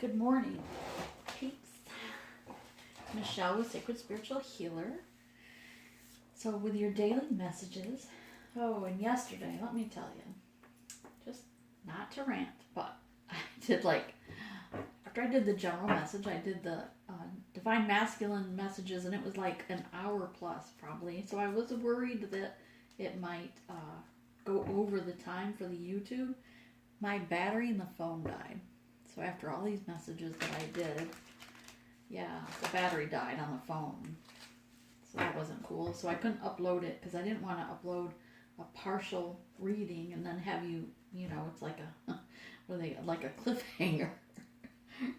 Good morning, peeps. Michelle with Sacred Spiritual Healer. So with your daily messages, oh, and yesterday, let me tell you, just not to rant, but I did after I did the general message, I did the Divine Masculine messages, and it was like an hour plus probably. So I was worried that it might go over the time for the YouTube. My battery in the phone died. So after all these messages that I did, yeah, the battery died on the phone. So that wasn't cool. So I couldn't upload it because I didn't want to upload a partial reading and then have you, it's like like a cliffhanger,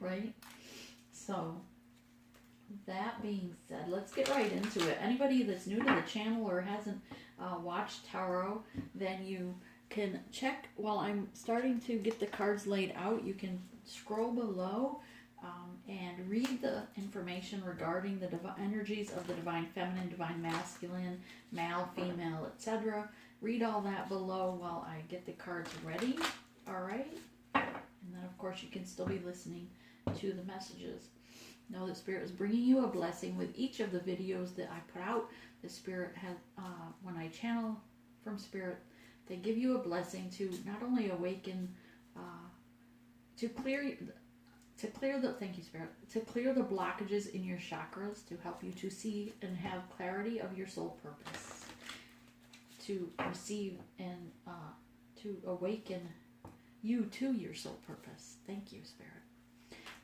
right? So that being said, let's get right into it. Anybody that's new to the channel or hasn't watched tarot, then you can check while I'm starting to get the cards laid out. You can scroll below and read the information regarding the energies of the Divine Feminine, Divine Masculine, Male, Female, etc. Read all that below while I get the cards ready. All right? And then, of course, you can still be listening to the messages. Know that Spirit is bringing you a blessing with each of the videos that I put out. The Spirit has, when I channel from Spirit, they give you a blessing to not only awaken, to clear the blockages in your chakras, to help you to see and have clarity of your soul purpose, to receive and to awaken you to your soul purpose. Thank you, Spirit.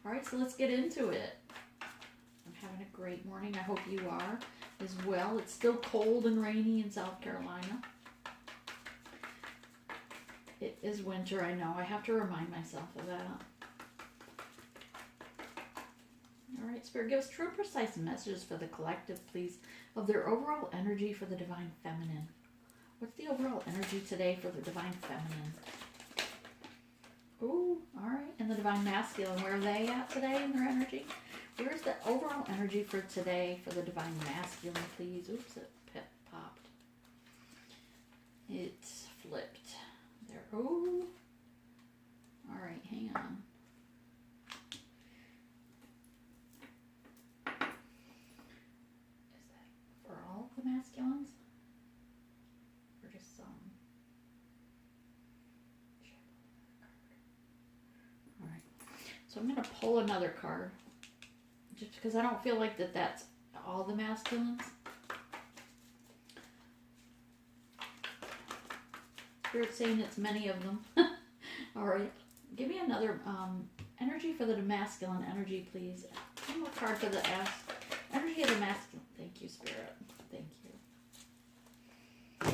All right, so let's get into it. I'm having a great morning. I hope you are as well. It's still cold and rainy in South Carolina. It is winter, I know. I have to remind myself of that. All right, Spirit, give us true and precise messages for the collective, please, of their overall energy for the Divine Feminine. What's the overall energy today for the Divine Feminine? Ooh, all right. And the Divine Masculine, where are they at today in their energy? Where's the overall energy for today for the Divine Masculine, please? Oops, it popped. It's flipped. There. Oh. All right, hang on. Is that for all of the masculines? Or just some? All right. So I'm going to pull another card. Just because I don't feel like that's all the masculines. Spirit saying it's many of them. All right. Give me another energy for the masculine energy, please. One more card for the energy of the masculine. Thank you, Spirit. Thank you.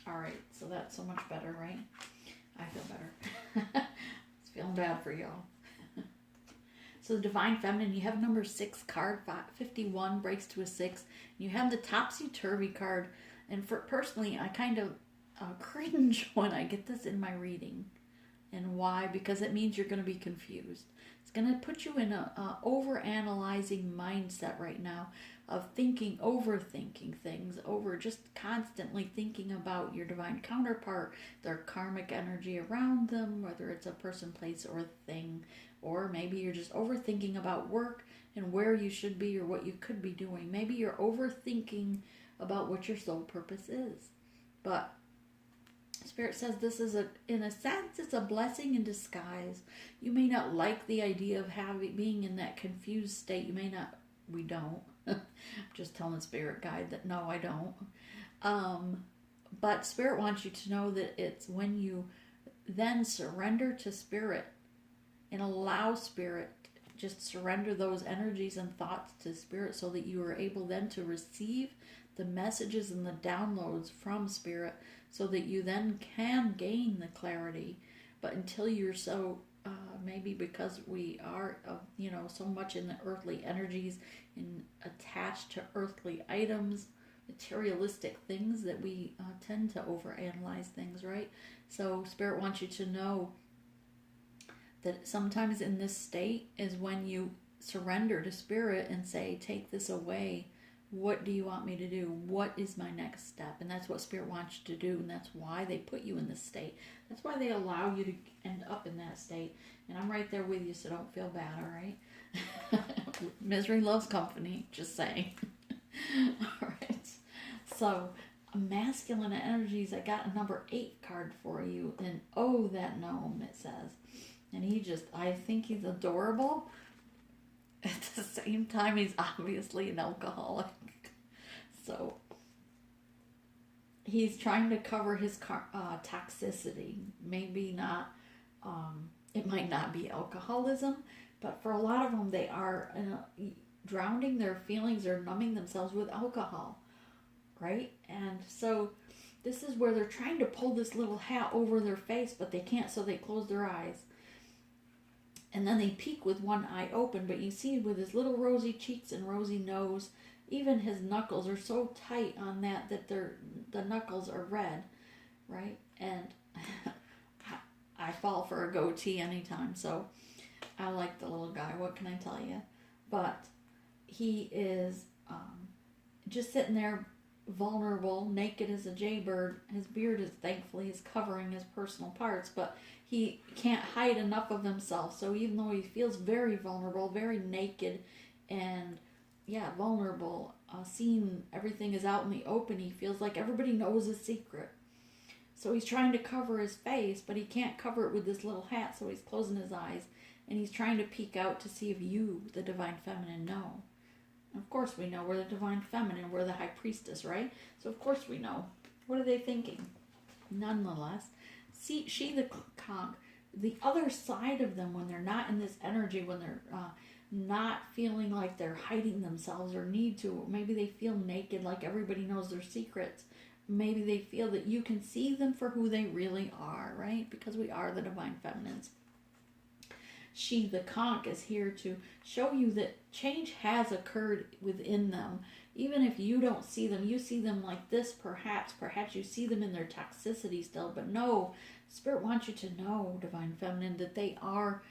All right. So that's so much better, right? I feel better. It's feeling bad for y'all. So the Divine Feminine, you have number 6 card, 51 breaks to a 6. You have the Topsy-Turvy card. And for personally, I kind of cringe when I get this in my reading. And why? Because it means you're going to be confused. It's going to put you in a over-analyzing mindset right now of overthinking things, just constantly thinking about your divine counterpart, their karmic energy around them, whether it's a person, place, or thing. Or maybe you're just overthinking about work and where you should be or what you could be doing. Maybe you're overthinking about what your soul purpose is. But Spirit says this is in a sense, it's a blessing in disguise. You may not like the idea of being in that confused state. You may not, we don't. Just telling Spirit Guide that no, I don't. But Spirit wants you to know that it's when you then surrender to Spirit and allow Spirit, just surrender those energies and thoughts to Spirit so that you are able then to receive the messages and the downloads from Spirit so that you then can gain the clarity. But until you're so, maybe because we are, so much in the earthly energies and attached to earthly items, materialistic things, that we tend to overanalyze things, right? So Spirit wants you to know that sometimes in this state is when you surrender to Spirit and say, take this away What do you want me to do? What is my next step? And that's what Spirit wants you to do, and that's why they put you in this state. That's why they allow you to end up in that state. And I'm right there with you, so don't feel bad, all right? Misery loves company, just saying. All right. So, masculine energies, I got a number 8 card for you. And oh, that gnome, it says. And I think he's adorable. At the same time, he's obviously an alcoholic. So, he's trying to cover his toxicity. Maybe not, it might not be alcoholism, but for a lot of them, they are drowning their feelings or numbing themselves with alcohol, right? And so, this is where they're trying to pull this little hat over their face, but they can't, so they close their eyes. And then they peek with one eye open, but you see with his little rosy cheeks and rosy nose, even his knuckles are so tight on that the knuckles are red, right? And I fall for a goatee anytime, so I like the little guy. What can I tell you? But he is just sitting there vulnerable, naked as a jaybird. His beard is thankfully is covering his personal parts, but he can't hide enough of himself. So even though he feels very vulnerable, very naked, and vulnerable, seeing everything is out in the open, he feels like everybody knows his secret. So he's trying to cover his face, but he can't cover it with this little hat, so he's closing his eyes, and he's trying to peek out to see if you, the Divine Feminine, know. Of course we know. We're the Divine Feminine. We're the High Priestess, right? So of course we know. What are they thinking? Nonetheless, see, she the conch, the other side of them, when they're not in this energy, when they're not feeling like they're hiding themselves or need to, maybe they feel naked, like everybody knows their secrets. Maybe they feel that you can see them for who they really are, right? Because we are the Divine Feminines. She, the conch, is here to show you that change has occurred within them. Even if you don't see them, you see them like this, perhaps you see them in their toxicity still, but no, Spirit wants you to know, Divine Feminine, that they are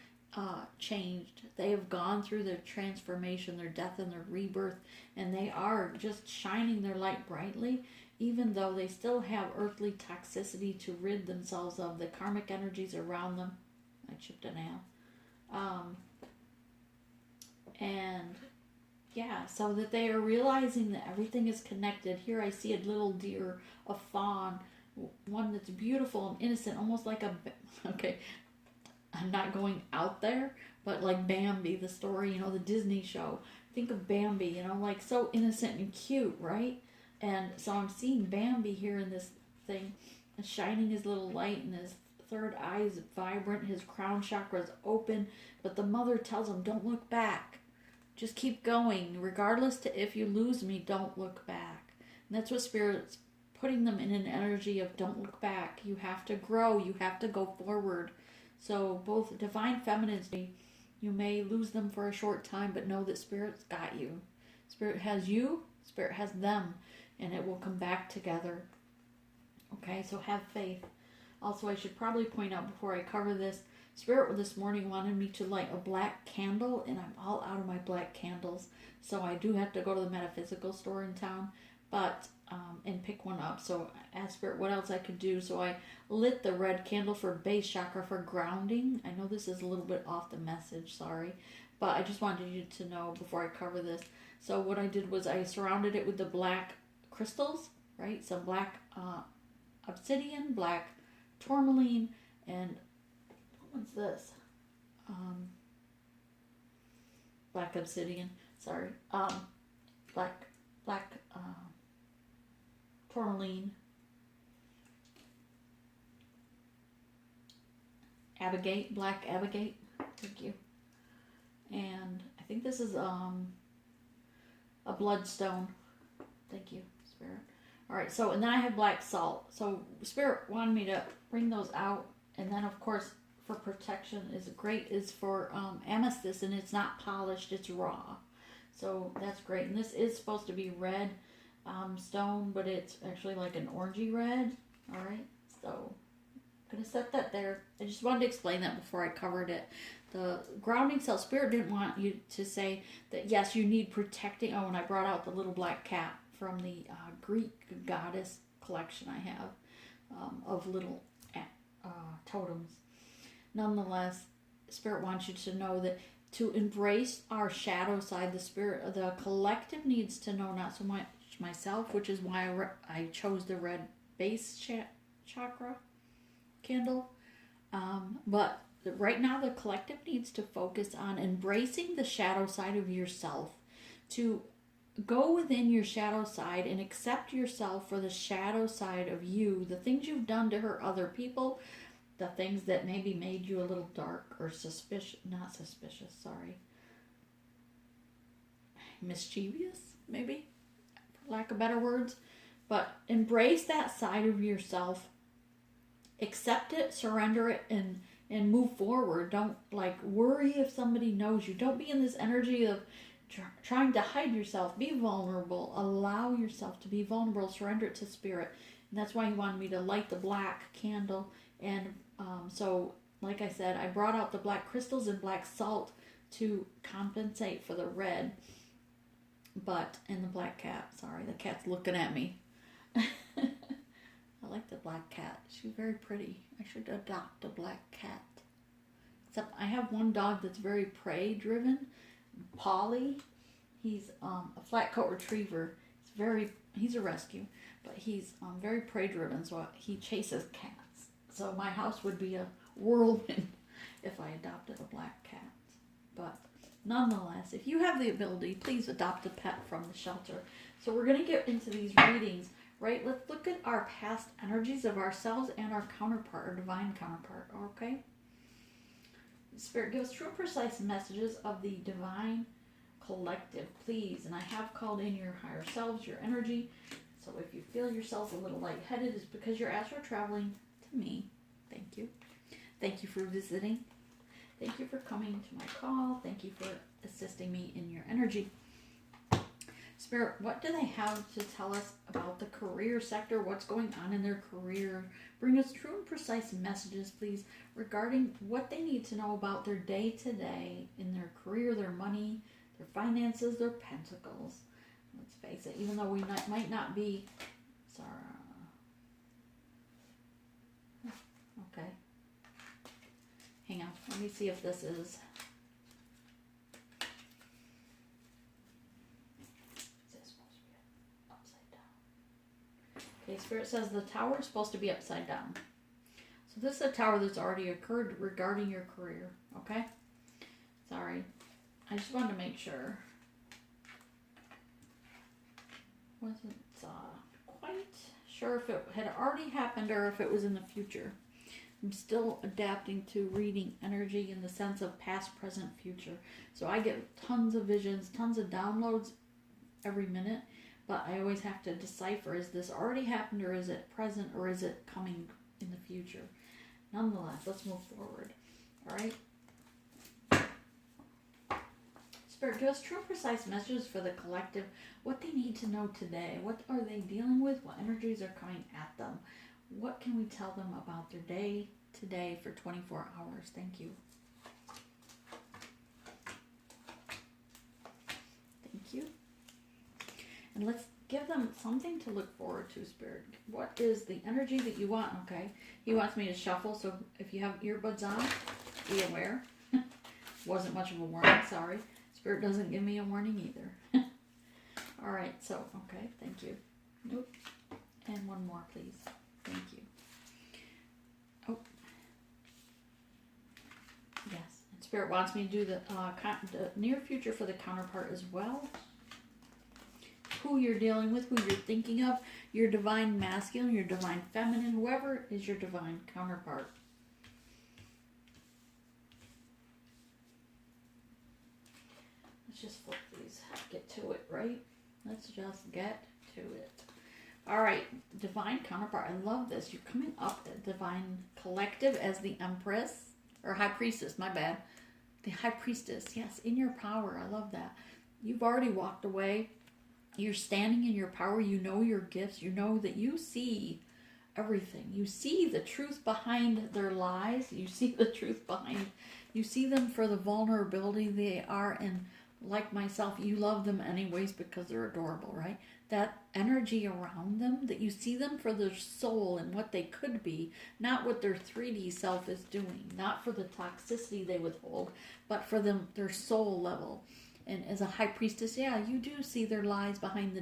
changed. They have gone through their transformation, their death and their rebirth, and they are just shining their light brightly, even though they still have earthly toxicity to rid themselves of, the karmic energies around them. I chipped a nail. So that they are realizing that everything is connected. Here I see a little deer, a fawn, one that's beautiful and innocent, almost like okay, I'm not going out there, but like Bambi, the story, the Disney show. Think of Bambi, like so innocent and cute, right? And so I'm seeing Bambi here in this thing, shining his little light, and his third eye is vibrant, his crown chakra is open, but the mother tells him, don't look back. Just keep going. Regardless to if you lose me, don't look back. And that's what Spirit's putting them in an energy of don't look back. You have to grow. You have to go forward. So both Divine Feminines, you may lose them for a short time, but know that Spirit's got you. Spirit has you. Spirit has them. And it will come back together. Okay, so have faith. Also, I should probably point out before I cover this, Spirit this morning wanted me to light a black candle, and I'm all out of my black candles, so I do have to go to the metaphysical store in town, but and pick one up. So I asked Spirit what else I could do, so I lit the red candle for base chakra for grounding. I know this is a little bit off the message, sorry, but I just wanted you to know before I cover this. So what I did was I surrounded it with the black crystals, right? Some black obsidian, black tourmaline, and what's this? Black obsidian. Sorry. Black tourmaline. Abogate. Black abogate. Thank you. And I think this is a bloodstone. Thank you, Spirit. Alright, so, and then I have black salt. So, Spirit wanted me to bring those out. And then, of course, for protection is for amethyst, and it's not polished, it's raw. So, that's great. And this is supposed to be red stone, but it's actually like an orangey red. Alright, so I'm going to set that there. I just wanted to explain that before I covered it. the grounding self. Spirit didn't want you to say that, yes, you need protecting. Oh, and I brought out the little black cat from the Greek goddess collection I have of little totems. Nonetheless, Spirit wants you to know that to embrace our shadow side, the collective needs to know, not so much myself, which is why I chose the red base chakra candle. But right now, the collective needs to focus on embracing the shadow side of yourself, to go within your shadow side and accept yourself for the shadow side of you, the things you've done to hurt other people, the things that maybe made you a little dark or mischievous, maybe, for lack of better words. But embrace that side of yourself, accept it, surrender it, and move forward. Don't worry if somebody knows you. Don't be in this energy of trying to hide yourself. Be vulnerable. Allow yourself to be vulnerable. Surrender it to Spirit. And that's why he wanted me to light the black candle. And so, like I said, I brought out the black crystals and black salt to compensate for the red. And the black cat. Sorry, the cat's looking at me. I like the black cat. She's very pretty. I should adopt a black cat. Except I have one dog that's very prey driven. Polly. He's a flat coat retriever. He's a rescue, but he's very prey driven, so he chases cats. So my house would be a whirlwind if I adopted a black cat. But nonetheless, if you have the ability, please adopt a pet from the shelter. So we're going to get into these readings, right? Let's look at our past energies of ourselves and our counterpart, our divine counterpart, okay? Spirit, give us true and precise messages of the divine collective, please. And I have called in your higher selves, your energy. So if you feel yourself a little lightheaded, it's because you're astral traveling to me. Thank you. Thank you for visiting. Thank you for coming to my call. Thank you for assisting me in your energy. Spirit, what do they have to tell us about the career sector? What's going on in their career? Bring us true and precise messages, please, regarding what they need to know about their day-to-day in their career, their money, their finances, their pentacles. Let's face it, even though we might not be... Sorry. Okay. Hang on. Let me see if this is... Okay, Spirit says the tower is supposed to be upside down. So this is a tower that's already occurred regarding your career, okay? Sorry. I just wanted to make sure. Wasn't quite sure if it had already happened or if it was in the future. I'm still adapting to reading energy in the sense of past, present, future. So I get tons of visions, tons of downloads every minute. But I always have to decipher, is this already happened, or is it present, or is it coming in the future? Nonetheless, let's move forward. All right? Spirit, give us true and precise messages for the collective, what they need to know today. What are they dealing with? What energies are coming at them? What can we tell them about their day today for 24 hours? Thank you. Thank you. And let's give them something to look forward to, Spirit. What is the energy that you want? Okay. He wants me to shuffle, so if you have earbuds on, be aware. Wasn't much of a warning, sorry. Spirit doesn't give me a warning either. All right, so, okay, thank you. Nope. And one more, please. Thank you. Oh. Yes. And Spirit wants me to do the near future for the counterpart as well. Who you're dealing with, who you're thinking of, your divine masculine, your divine feminine, whoever is your divine counterpart. Let's just flip these. Get to it, right? Let's just get to it. All right, divine counterpart. I love this. You're coming up at divine collective as the empress, or high priestess, my bad. The high priestess, yes, in your power. I love that. You've already walked away. You're standing in your power. You know your gifts. You know that you see everything. You see the truth behind their lies. You see the truth behind You see them for the vulnerability they are, and like myself, you love them anyways because they're adorable, right? That energy around them, that you see them for their soul and what they could be, not what their 3D self is doing, not for the toxicity they withhold, but for them, their soul level. And as a high priestess, yeah, you do see their lies behind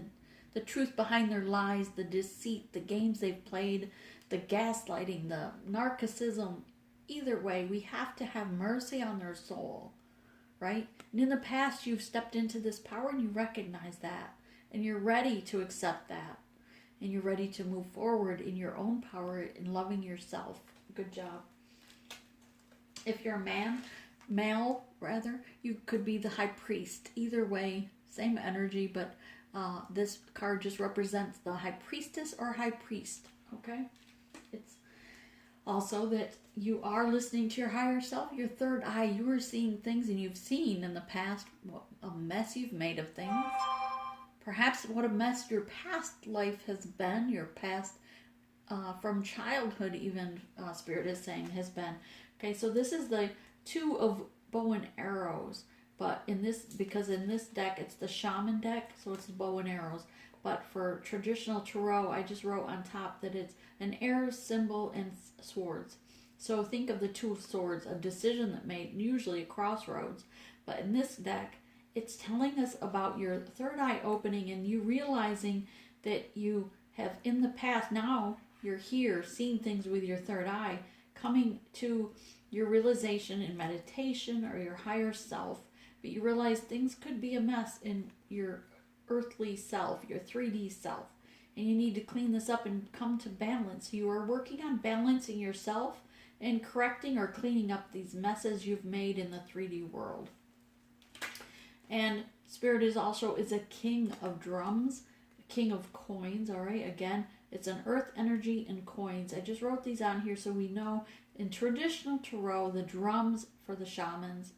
the truth behind their lies, the deceit, the games they've played, the gaslighting, the narcissism. Either way, we have to have mercy on their soul, right? And in the past, you've stepped into this power and you recognize that. And you're ready to accept that. And you're ready to move forward in your own power in loving yourself. Good job. If you're a male, you could be the high priest. Either way, same energy, but this card just represents the high priestess or high priest, okay? It's also that you are listening to your higher self, your third eye. You are seeing things, and you've seen in the past what a mess you've made of things. Perhaps what a mess your past life has been, your past from childhood even, Spirit is saying, has been. Okay, so this is the 2 of bow and arrows. But because in this deck, it's the shaman deck, so it's the bow and arrows. But for traditional tarot, I just wrote on top that it's an arrow symbol and swords. So think of the 2 of swords, a decision that made, usually a crossroads. But in this deck, it's telling us about your third eye opening and you realizing that you have in the past, now you're here seeing things with your third eye, coming to your realization in meditation or your higher self. But you realize things could be a mess in your earthly self, your 3D self. And you need to clean this up and come to balance. You are working on balancing yourself and correcting or cleaning up these messes you've made in the 3D world. And Spirit is a king of drums, a king of coins, all right? Again, it's an earth energy and coins. I just wrote these on here so we know in traditional tarot, the drums for the shamans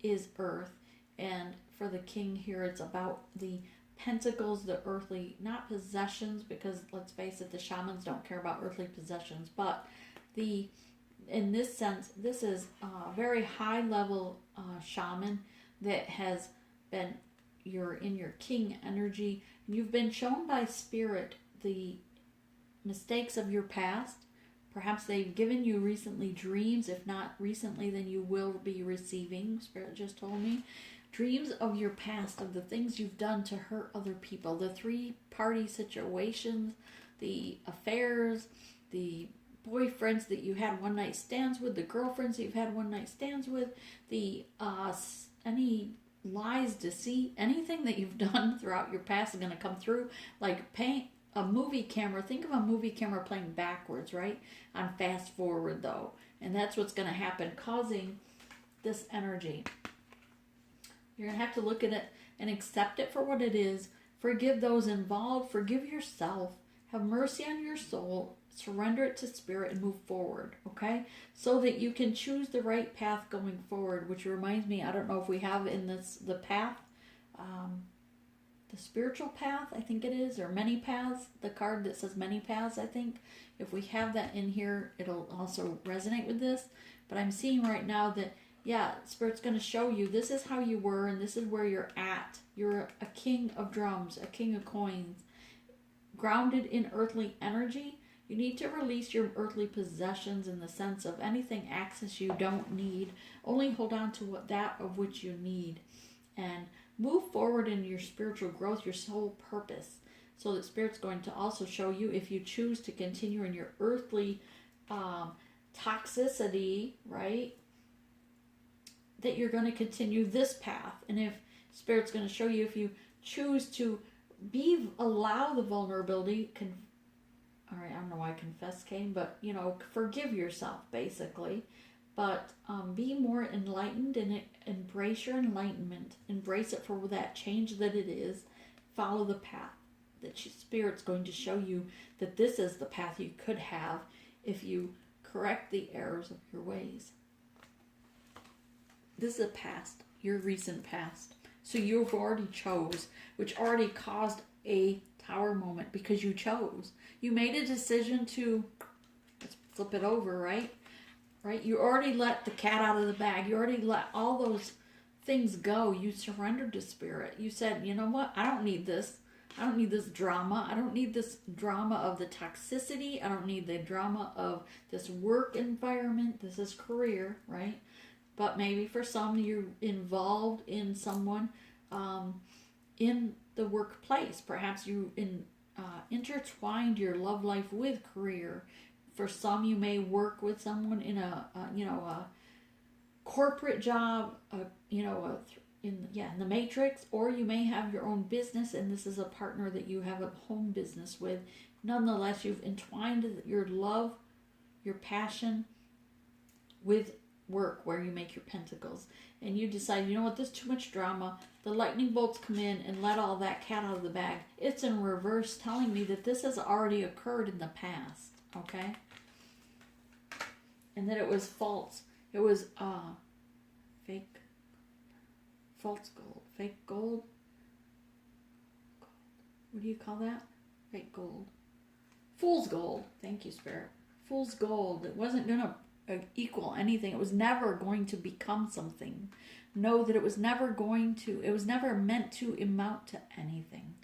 is earth. And for the king here, it's about the pentacles, the earthly, not possessions, because let's face it, the shamans don't care about earthly possessions. But in this sense, this is a very high level shaman that has been, you're in your king energy. You've been shown by Spirit the mistakes of your past. Perhaps they've given you recently dreams. If not recently, then you will be receiving. Spirit just told me. Dreams of your past, of the things you've done to hurt other people. The 3-party situations, the affairs, the boyfriends that you had one night stands with, the girlfriends that you've had one night stands with, the any lies, deceit, anything that you've done throughout your past is going to come through. Like paint a movie camera. Think of a movie camera playing backwards, right? On fast forward though. And that's what's going to happen, causing this energy. You're going to have to look at it and accept it for what it is. Forgive those involved. Forgive yourself. Have mercy on your soul. Surrender it to Spirit and move forward, okay? So that you can choose the right path going forward, which reminds me, I don't know if we have in this, the path, the spiritual path, I think it is, or many paths, the card that says many paths, I think. If we have that in here, it'll also resonate with this. But I'm seeing right now that, yeah, Spirit's going to show you this is how you were and this is where you're at. You're a king of drums, a king of coins, grounded in earthly energy. You need to release your earthly possessions in the sense of anything access you don't need. Only hold on to that of which you need. And move forward in your spiritual growth, your soul purpose. So that Spirit's going to also show you if you choose to continue in your earthly toxicity, right? That you're going to continue this path. And if Spirit's going to show you if you choose to allow the vulnerability, all right, I don't know why confess came, but, forgive yourself, basically. But be more enlightened and embrace your enlightenment. Embrace it for that change that it is. Follow the path that Spirit's going to show you that this is the path you could have if you correct the errors of your ways. This is a past, your recent past. So you've already chose, which already caused a tower moment because you chose. You made a decision to, let's flip it over, right? right? You already let the cat out of the bag. You already let all those things go. You surrendered to spirit. You said, you know what? I don't need this. I don't need this drama. I don't need this drama of the toxicity. I don't need the drama of this work environment. This is career, right? But maybe for some, you're involved in someone in the workplace. Perhaps you intertwined your love life with career. For some, you may work with someone in a corporate job, in the matrix, or you may have your own business and this is a partner that you have a home business with. Nonetheless, you've entwined your love, your passion with work, where you make your pentacles, and you decide, you know what, there's too much drama. The lightning bolts come in and let all that cat out of the bag. It's in reverse, telling me that this has already occurred in the past, okay? And that it was false. It was fake, false gold, fake gold. What do you call that? Fake gold. Fool's gold. Thank you, Spirit. Fool's gold. It wasn't going to equal anything. It was never going to become something. Know that it was never meant to amount to anything.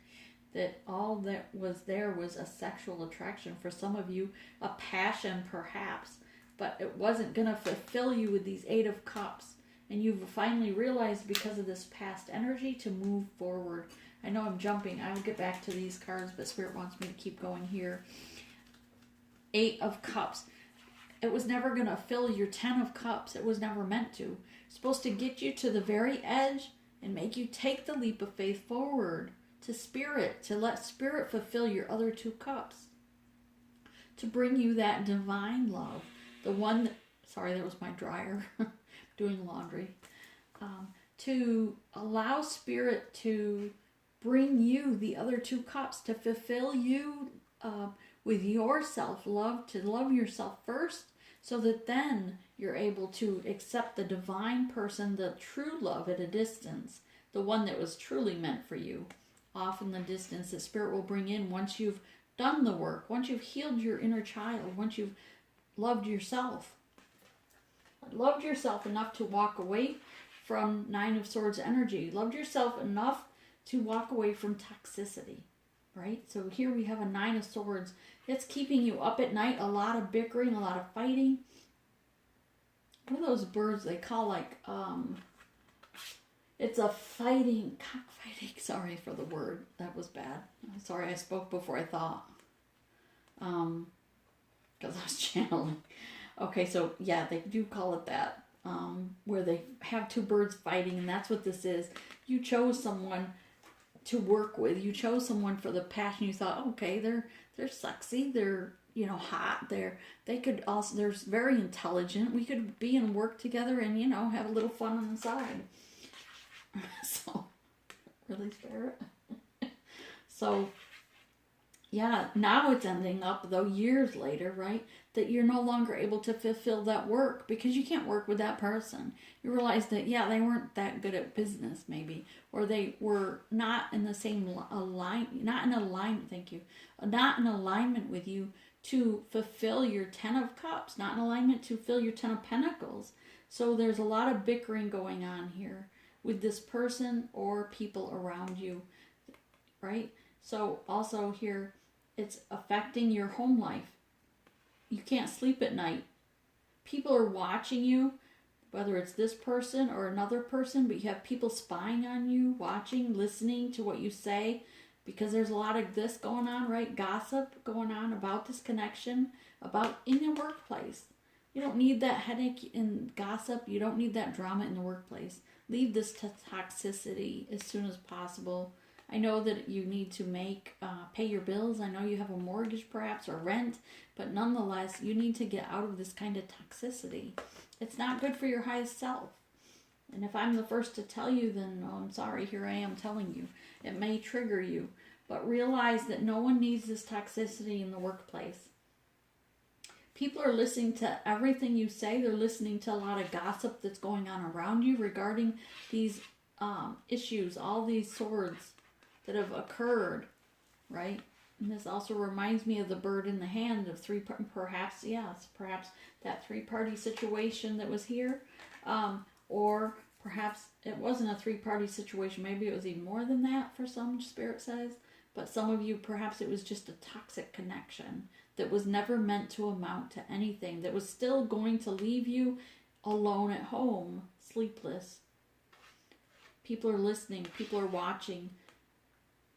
That all that was there was a sexual attraction. For some of you, a passion perhaps, but it wasn't going to fulfill you with these 8 of Cups. And you've finally realized, because of this past energy, to move forward. I know I'm jumping. I'll get back to these cards, but Spirit wants me to keep going here. 8 of Cups. It was never going to fill your 10 of Cups. It was never meant to. It's supposed to get you to the very edge and make you take the leap of faith forward to Spirit, to let Spirit fulfill your other 2 cups, to bring you that divine love. The one that, sorry, that was my dryer, doing laundry. To allow Spirit to bring you the other 2 cups, to fulfill you with your self-love, to love yourself first, so that then you're able to accept the divine person, the true love at a distance, the one that was truly meant for you, off in the distance, that Spirit will bring in once you've done the work, once you've healed your inner child, once you've loved yourself. Loved yourself enough to walk away from 9 of Swords energy. Loved yourself enough to walk away from toxicity, right? So here we have a 9 of Swords. It's keeping you up at night. A lot of bickering, a lot of fighting. What are those birds they call, like, it's a fighting, cockfighting. Sorry for the word. That was bad. I'm sorry I spoke before I thought. Because I was channeling. Okay, so yeah, they do call it that, where they have 2 birds fighting, and that's what this is. You chose someone to work with. You chose someone for the passion. You thought, okay, they're sexy, they're, hot, they could also, they're very intelligent. We could be and work together and, have a little fun on the side. So, really, Spirit? So, yeah, now it's ending up, though, years later, right? That you're no longer able to fulfill that work because you can't work with that person. You realize that, yeah, they weren't that good at business, maybe, or they were not in the same not in alignment with you to fulfill your 10 of Cups, not in alignment to fill your 10 of Pentacles. So there's a lot of bickering going on here with this person or people around you, right? So also here, it's affecting your home life. You can't sleep at night. People are watching you, whether it's this person or another person, but you have people spying on you, watching, listening to what you say, because there's a lot of this going on, right? Gossip going on about this connection, about in the workplace. You don't need that headache and gossip. You don't need that drama in the workplace. Leave this toxicity as soon as possible. I know that you need to pay your bills. I know you have a mortgage perhaps or rent, but nonetheless, you need to get out of this kind of toxicity. It's not good for your highest self. And if I'm the first to tell you, then I'm sorry, here I am telling you. It may trigger you, but realize that no one needs this toxicity in the workplace. People are listening to everything you say. They're listening to a lot of gossip that's going on around you regarding these issues, all these swords that have occurred, right? And this also reminds me of the bird in the hand of three, perhaps, yes, perhaps that three-party situation that was here. Or perhaps it wasn't a three-party situation. Maybe it was even more than that for some, Spirit says. But some of you, perhaps it was just a toxic connection that was never meant to amount to anything, that was still going to leave you alone at home, sleepless. People are listening. People are watching.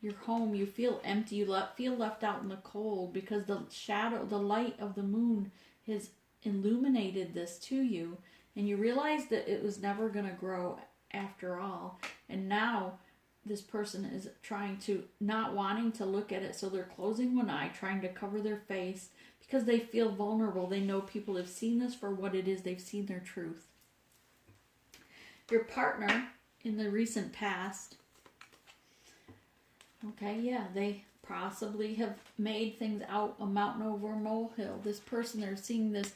You're home. You feel empty. You feel left out in the cold because the shadow, the light of the moon has illuminated this to you. And you realize that it was never going to grow after all. And now this person is trying to, not wanting to look at it, so they're closing one eye, trying to cover their face because they feel vulnerable. They know people have seen this for what it is. They've seen their truth. Your partner in the recent past, okay, yeah, they possibly have made things out a mountain over a molehill. This person, they're seeing this.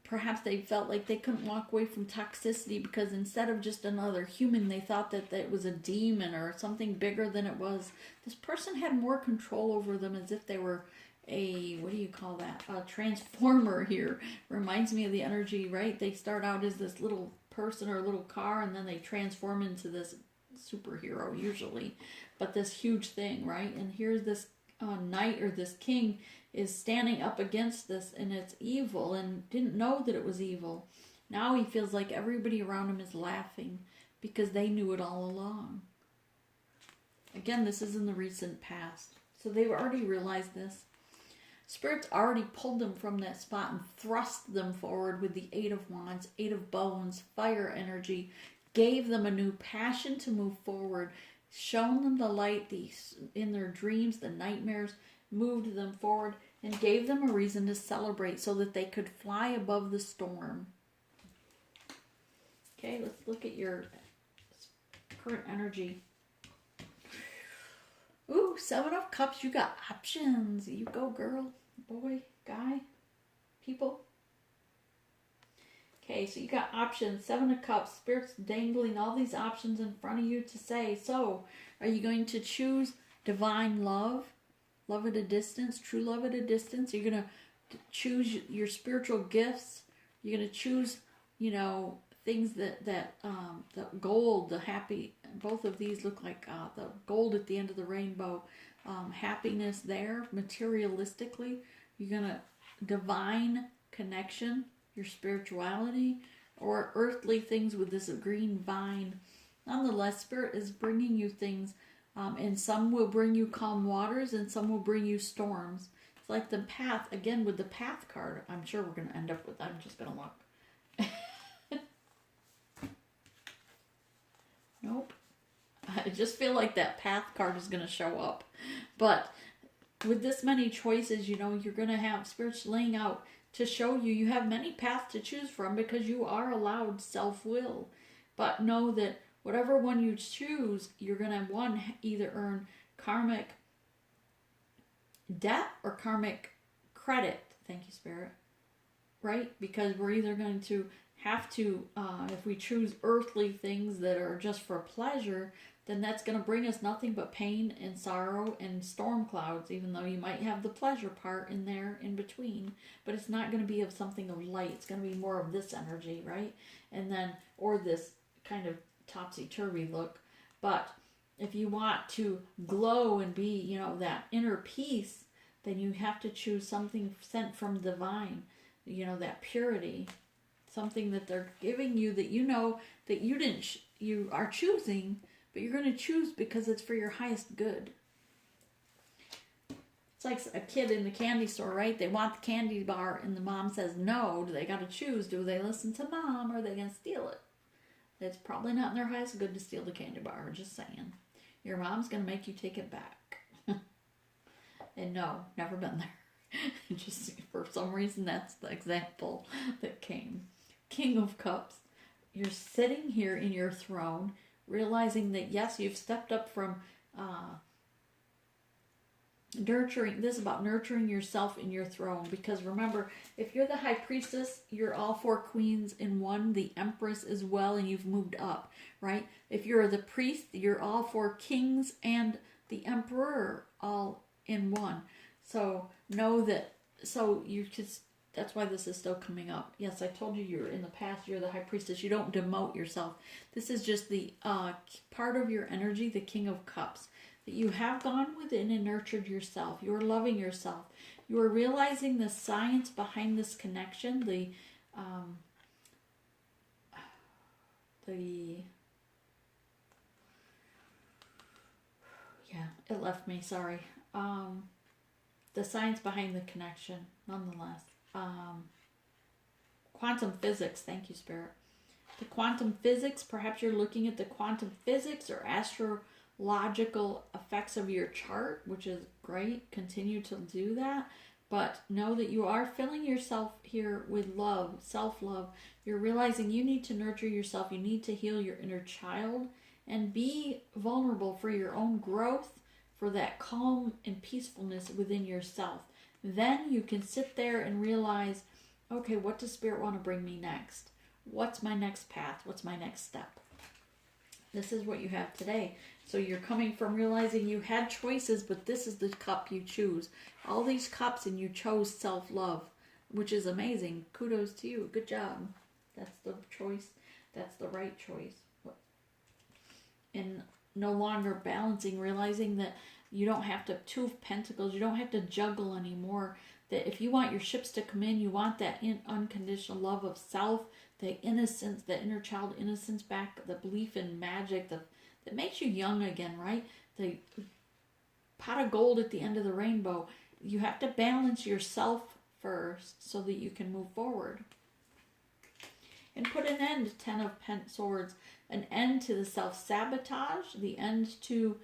Perhaps they felt like they couldn't walk away from toxicity because instead of just another human, they thought that it was a demon or something bigger than it was. This person had more control over them, as if they were a, what do you call that? A transformer here. Reminds me of the energy, right? They start out as this little person or a little car, and then they transform into this superhero usually. But this huge thing, right? And here's this knight or this king is standing up against this, and it's evil, and didn't know that it was evil. Now he feels like everybody around him is laughing because they knew it all along. Again, this is in the recent past. So they've already realized this. Spirit's already pulled them from that spot and thrust them forward with the Eight of Wands, Eight of Bones, fire energy, gave them a new passion to move forward, shown them the light in their dreams, the nightmares, moved them forward, and gave them a reason to celebrate so that they could fly above the storm. Okay, let's look at your current energy. Ooh, Seven of Cups. You got options. You go, girl, boy, guy, people. Okay, so you got options. Seven of Cups. Spirit's dangling all these options in front of you to say, so are you going to choose divine love? Love at a distance, true love at a distance. You're going to choose your spiritual gifts. You're going to choose, things that the gold, the happy, both of these look like the gold at the end of the rainbow. Happiness there, materialistically. You're going to divine connection, your spirituality, or earthly things with this green vine. Nonetheless, Spirit is bringing you things. And some will bring you calm waters, and some will bring you storms. It's like the path, again, with the path card. I'm sure we're going to end up with that. I'm just going to look. Nope. I just feel like that path card is going to show up. But with this many choices, you're going to have Spirit's laying out to show you have many paths to choose from because you are allowed self-will. But know that whatever one you choose, you're going to, either earn karmic debt or karmic credit. Thank you, Spirit. Right? Because we're either going to have to, if we choose earthly things that are just for pleasure, then that's going to bring us nothing but pain and sorrow and storm clouds, even though you might have the pleasure part in there in between. But it's not going to be of something of light. It's going to be more of this energy, right? And then, or this kind of topsy-turvy look. But if you want to glow and be, that inner peace, then you have to choose something sent from divine, that purity, something that they're giving you that that you are choosing, but you're going to choose because it's for your highest good. It's like a kid in the candy store, right? They want the candy bar and the mom says no. Do they got to choose? Do they listen to mom or are they going to steal it? It's probably not in their highest good to steal the candy bar. Just saying. Your mom's going to make you take it back. And no, never been there. Just for some reason, that's the example that came. King of Cups. You're sitting here in your throne, realizing that, yes, you've stepped up from nurturing. This is about nurturing yourself in your throne. Because remember, if you're the high priestess, you're all four queens in one, the empress as well, and you've moved up, right? If you're the priest, you're all four kings and the emperor all in one. So know that, so you just, that's why this is still coming up. Yes, I told you you're in the past, you're the high priestess. You don't demote yourself. This is just the part of your energy, the King of Cups, that you have gone within and nurtured yourself. You are loving yourself. You are realizing the science behind this connection, yeah, it left me, sorry. The science behind the connection, nonetheless. Quantum physics, thank you, Spirit. The quantum physics, perhaps you're looking at the quantum physics or astrological effects of your chart, which is great. Continue to do that. But know that you are filling yourself here with love, self-love. You're realizing you need to nurture yourself. You need to heal your inner child and be vulnerable for your own growth, for that calm and peacefulness within yourself. Then you can sit there and realize, okay, what does Spirit want to bring me next? What's my next path? What's my next step? This is what you have today. So you're coming from realizing you had choices, but this is the cup you choose. All these cups and you chose self-love, which is amazing. Kudos to you. Good job. That's the choice. That's the right choice. And no longer balancing, realizing that you don't have to, Two of Pentacles, you don't have to juggle anymore. That if you want your ships to come in, you want that unconditional love of self, the innocence, the inner child innocence back, the belief in magic, that makes you young again, right? The pot of gold at the end of the rainbow. You have to balance yourself first so that you can move forward. And put an end, Ten of Swords, an end to the self-sabotage, the end to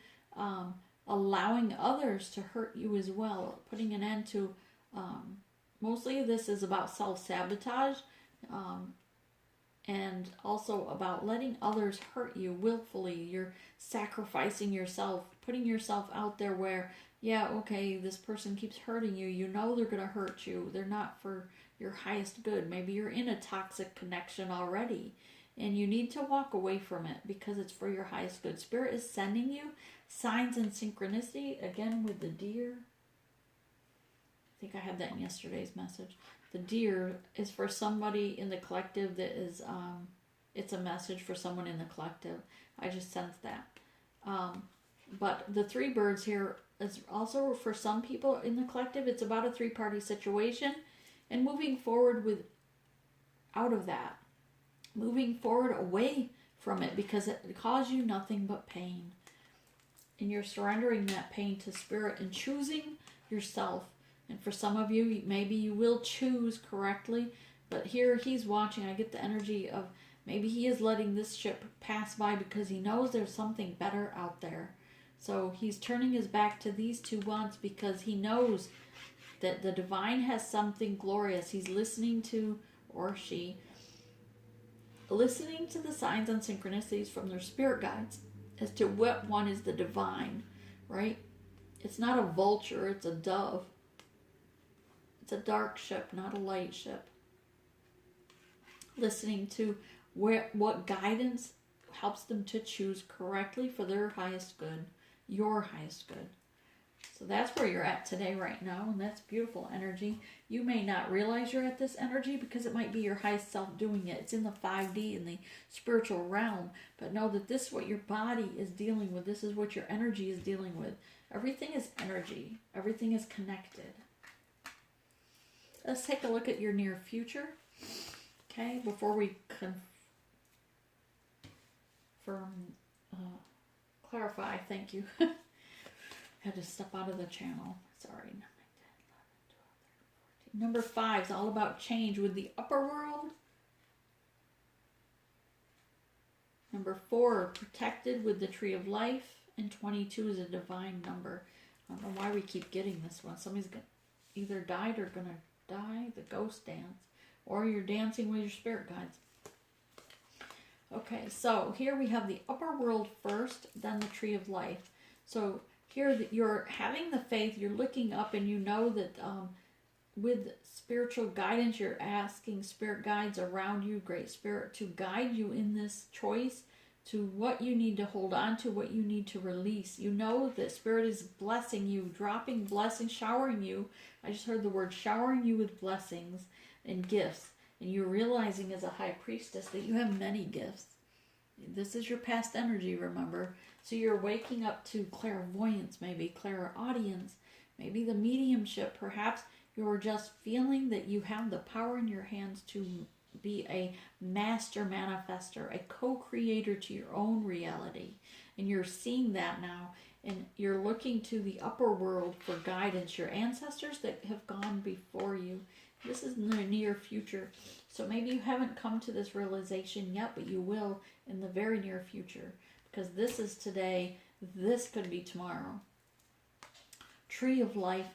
allowing others to hurt you as well. Putting an end to, mostly this is about self-sabotage, and also about letting others hurt you willfully. You're sacrificing yourself, putting yourself out there where, yeah, okay, this person keeps hurting you. You know they're going to hurt you. They're not for your highest good. Maybe you're in a toxic connection already, and you need to walk away from it because it's for your highest good. Spirit is sending you signs and synchronicity, again with the deer. I think I had that in yesterday's message. The deer is for somebody in the collective that is, it's a message for someone in the collective. I just sensed that. But the three birds here is also for some people in the collective. It's about a three-party situation and moving forward out of that. Moving forward away from it because it caused you nothing but pain. And you're surrendering that pain to Spirit and choosing yourself. And for some of you, maybe you will choose correctly, but here he's watching. I get the energy of maybe he is letting this ship pass by because he knows there's something better out there. So he's turning his back to these two wands because he knows that the divine has something glorious. He's listening to, or she, listening to the signs and synchronicities from their spirit guides as to what one is the divine, right? It's not a vulture, it's a dove. It's a dark ship, not a light ship. Listening to what guidance helps them to choose correctly for their highest good, your highest good. So that's where you're at today, right now, and that's beautiful energy. You may not realize you're at this energy because it might be your highest self doing it. It's in the 5D, in the spiritual realm, but know that this is what your body is dealing with. This is what your energy is dealing with. Everything is energy. Everything is connected. Let's take a look at your near future, okay, before we clarify. Thank you. Had to step out of the channel. Sorry. 9, 10, 11, 12, 13, 14. Number 5 is all about change with the upper world. Number 4, protected with the tree of life. And 22 is a divine number. I don't know why we keep getting this one. Somebody's either died or going to die, the ghost dance, or you're dancing with your spirit guides. Okay, so here we have the upper world first, then the tree of life. So here you're having the faith, you're looking up, and you know that with spiritual guidance, you're asking spirit guides around you, great spirit, to guide you in this choice to what you need to hold on to, what you need to release. You know that Spirit is blessing you, dropping blessings, showering you. I just heard the word showering you with blessings and gifts. And you're realizing as a high priestess that you have many gifts. This is your past energy, remember? So you're waking up to clairvoyance, maybe clairaudience, maybe the mediumship. Perhaps you're just feeling that you have the power in your hands to be a master manifester, a co-creator to your own reality. And you're seeing that now. And you're looking to the upper world for guidance, your ancestors that have gone before you. This is in the near future. So maybe you haven't come to this realization yet, but you will in the very near future. Because this is today, this could be tomorrow. Tree of Life,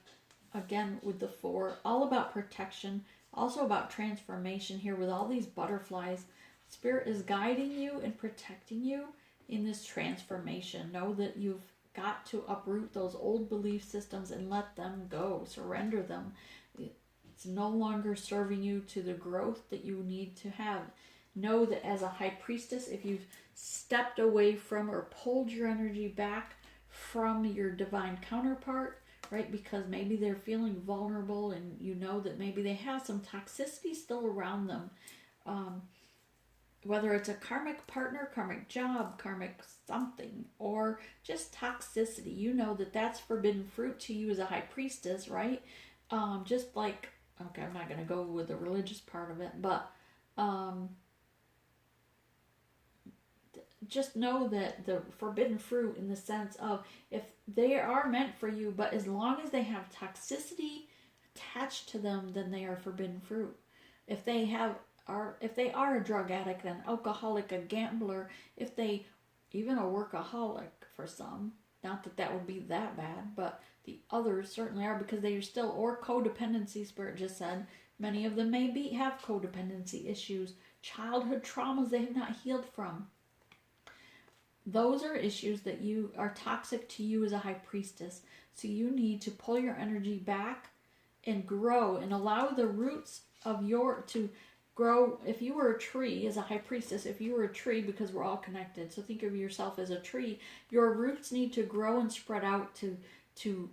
again with the 4, all about protection, also about transformation here with all these butterflies. Spirit is guiding you and protecting you in this transformation. Know that you've got to uproot those old belief systems and let them go. Surrender them. It's no longer serving you to the growth that you need to have. Know that as a high priestess, if you've stepped away from or pulled your energy back from your divine counterpart, right, because maybe they're feeling vulnerable and you know that maybe they have some toxicity still around them, whether it's a karmic partner, karmic job, karmic something, or just toxicity, you know that that's forbidden fruit to you as a high priestess, right? Just like, okay, I'm not going to go with the religious part of it, but just know that the forbidden fruit in the sense of if they are meant for you, but as long as they have toxicity attached to them, then they are forbidden fruit. If they are a drug addict, an alcoholic, a gambler, if they even a workaholic for some, not that that would be that bad, but the others certainly are, because they are still, or codependency, Spirit just said, many of them may have codependency issues, childhood traumas they have not healed from. Those are issues that you are toxic to you as a high priestess. So you need to pull your energy back and grow and allow the roots of to grow. If you were a tree as a high priestess, if you were a tree, because we're all connected, so think of yourself as a tree, your roots need to grow and spread out to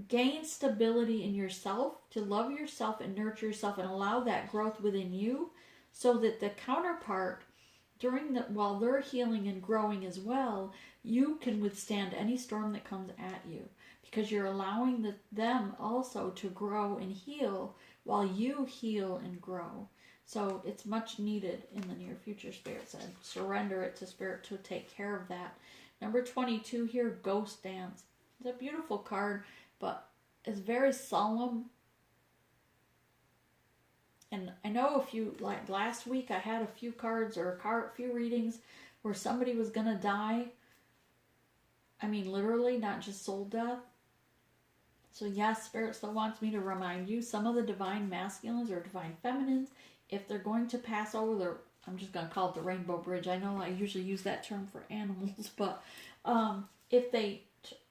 gain stability in yourself, to love yourself and nurture yourself and allow that growth within you, so that the counterpart, while they're healing and growing as well, you can withstand any storm that comes at you, because you're allowing them also to grow and heal while you heal and grow. So it's much needed in the near future, Spirit said. Surrender it to Spirit to take care of that. Number 22 here, Ghost Dance. It's a beautiful card, but it's very solemn. And I know like last week I had a few cards or a few readings where somebody was going to die. I mean, literally, not just soul death. So yes, Spirit still wants me to remind you, some of the divine masculines or divine feminines, if they're going to pass over I'm just going to call it the rainbow bridge. I know I usually use that term for animals, but if they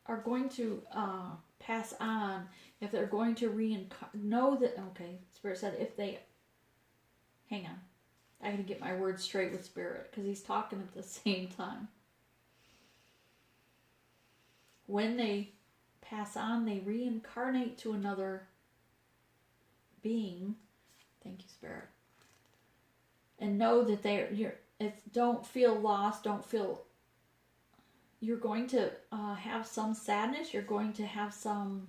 are going to pass on, if they're going to know that, okay, Spirit said hang on, I got to get my words straight with Spirit, because he's talking at the same time. When they pass on, they reincarnate to another being. Thank you, Spirit. And know that don't feel lost, you're going to have some sadness, you're going to have some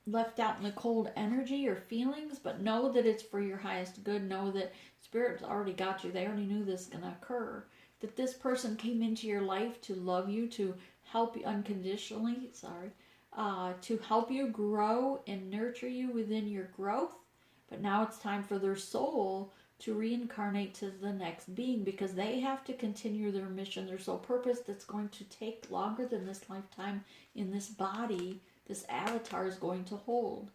left out in the cold energy or feelings, but know that it's for your highest good. Know that Spirit's already got you. They already knew this is going to occur. That this person came into your life to love you, to help you unconditionally, to help you grow and nurture you within your growth. But now it's time for their soul to reincarnate to the next being, because they have to continue their mission, their soul purpose that's going to take longer than this lifetime in this body this avatar is going to hold.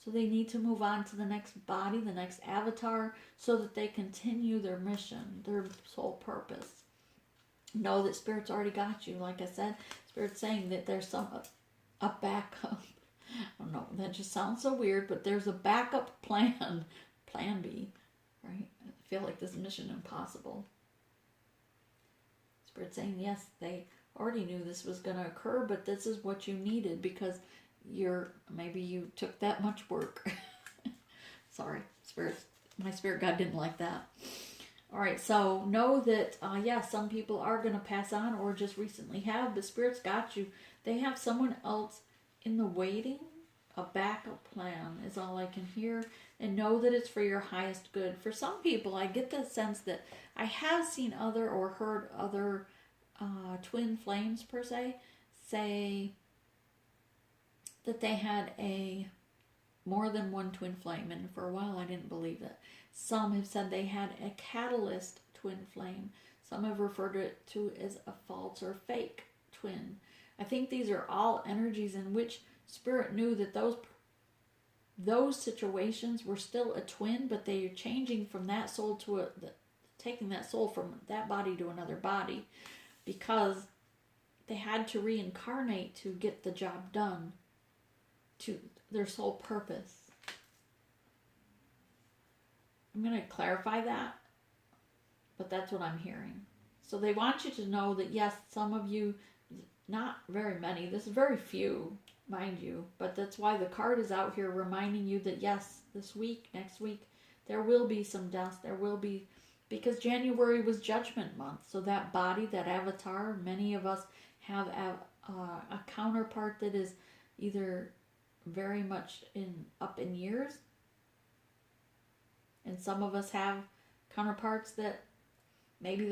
So they need to move on to the next body, the next avatar, so that they continue their mission, their soul purpose. Know that Spirit's already got you. Like I said, Spirit's saying that there's a backup. I don't know, that just sounds so weird, but there's a backup plan. Plan B, right? I feel like this is Mission Impossible. Spirit saying, yes, they already knew this was going to occur, but this is what you needed because maybe you took that much work. Sorry, my spirit guide didn't like that. All right, so know that, some people are going to pass on or just recently have, but Spirit's got you. They have someone else in the waiting. A backup plan is all I can hear. And know that it's for your highest good. For some people, I get the sense that I have seen other or heard other twin flames, per se, say that they had more than one twin flame. And for a while, I didn't believe it. Some have said they had a catalyst twin flame. Some have referred it to as a false or fake twin. I think these are all energies in which Spirit knew that those situations were still a twin, but they are changing from that soul to taking that soul from that body to another body because they had to reincarnate to get the job done to their sole purpose. I'm going to clarify that, but that's what I'm hearing. So they want you to know that, yes, some of you, not very many, this is very few, mind you, but that's why the card is out here reminding you that, yes, this week, next week, there will be some deaths. There will be, because January was Judgment Month. So that body, that avatar, many of us have a counterpart that is either very much up in years, and some of us have counterparts that maybe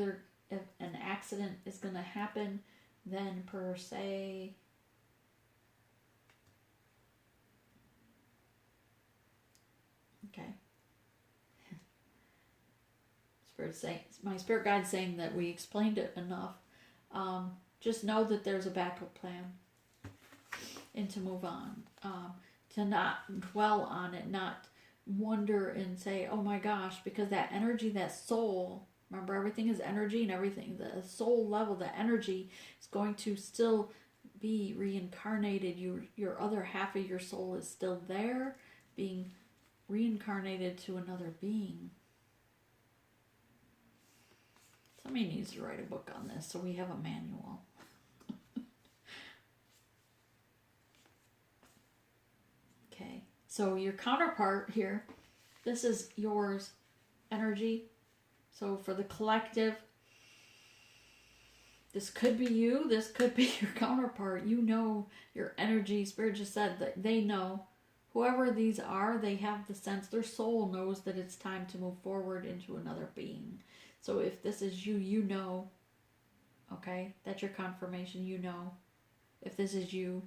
if an accident is going to happen, then per se, okay. My spirit guide saying that we explained it enough. Just know that there's a backup plan, and to move on, to not dwell on it, not wonder and say, oh my gosh, because that energy, that soul, remember everything is energy, and everything, the soul level, the energy is going to still be reincarnated. Your other half of your soul is still there, being reincarnated to another being. Somebody needs to write a book on this so we have a manual. Okay, so your counterpart here, this is yours energy. So for the collective, this could be you, this could be your counterpart. You know your energy. Spirit just said that they know. Whoever these are, they have the sense, their soul knows that it's time to move forward into another being. So if this is you, you know, okay, that's your confirmation, you know. If this is you,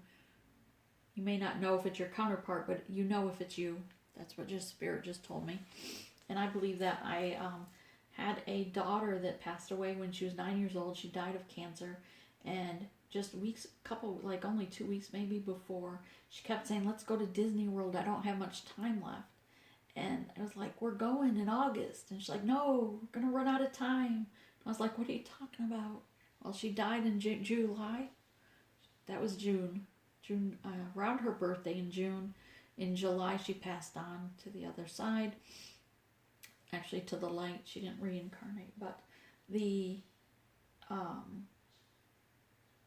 you may not know if it's your counterpart, but you know if it's you. That's what Spirit just told me. And I believe that I had a daughter that passed away when she was 9 years old. She died of cancer. And just only 2 weeks maybe before, she kept saying, let's go to Disney World. I don't have much time left. And I was like, we're going in August. And she's like, no, we're going to run out of time. I was like, what are you talking about? Well, she died in July. That was June. Around her birthday in June. In July, she passed on to the other side. Actually, to the light. She didn't reincarnate. But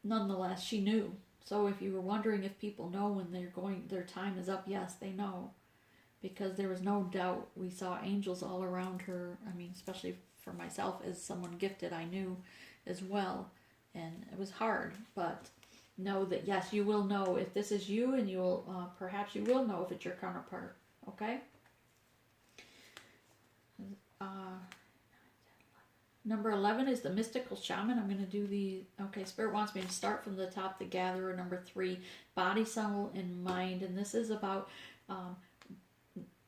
nonetheless, she knew. So if you were wondering if people know when their time is up, yes, they know. Because there was no doubt. We saw angels all around her. I mean, especially for myself, as someone gifted, I knew as well. And it was hard, but know that, yes, you will know if this is you, and you'll perhaps you will know if it's your counterpart. Okay? Number 11 is the mystical shaman. I'm going to do Spirit wants me to start from the top, the gatherer. Number 3, body, soul, and mind. And this is about